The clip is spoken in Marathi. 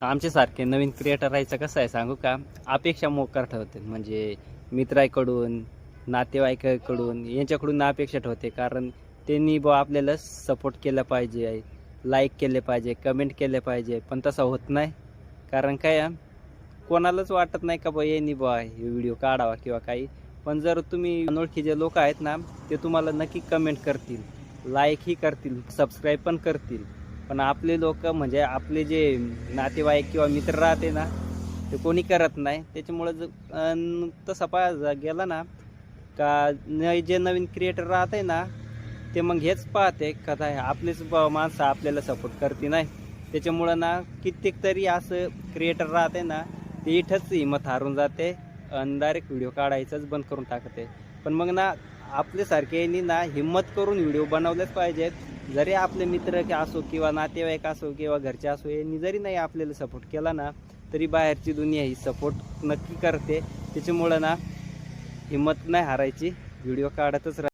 आमच्यासारखे नवीन क्रिएटर राहायचं कसं आहे सांगू का, अपेक्षा मोकार ठेवते. म्हणजे मित्राकडून, नातेवाईकाकडून यांच्याकडून अपेक्षा ठेवते. कारण त्यांनी बुवा आपल्याला सपोर्ट केला पाहिजे, लाईक केले पाहिजे, कमेंट केले पाहिजे. पण तसं होत नाही. कारण काय कोणालाच वाटत नाही का बुवा यांनी बुवा हे व्हिडिओ काढावा किंवा काही. पण जर तुम्ही अनोळखी जे लोक आहेत ना, ते तुम्हाला नक्की कमेंट करतील, लाईकही करतील, सबस्क्राईब पण करतील. पण आपले लोक म्हणजे आपले जे नातेवाईक किंवा मित्र राहते ना, ते कोणी करत नाही. त्याच्यामुळं तसं पाहायला गेला ना का जे नवीन क्रिएटर राहते ना, ते मग हेच पाहते का आपलेच माणसं आपल्याला सपोर्ट करते नाही. त्याच्यामुळं ना कित्येक तरी असं क्रिएटर राहते ना, ते इथंच हिंमत हारून जाते आणि डायरेक्ट व्हिडिओ काढायचंच बंद करून टाकते. पण मग ना आपल्यासारख्यांनी ना हिंमत करून व्हिडिओ बनवलेच पाहिजेत. जरी आपले मित्र असो किंवा नातेवाईक असो किंवा घरचे असो, यांनी जरी नाही आपल्याला सपोर्ट केला ना, तरी बाहेरची दुनिया ही सपोर्ट नक्की करते. त्याच्यामुळं ना हिंमत नाही हारायची, व्हिडिओ काढतच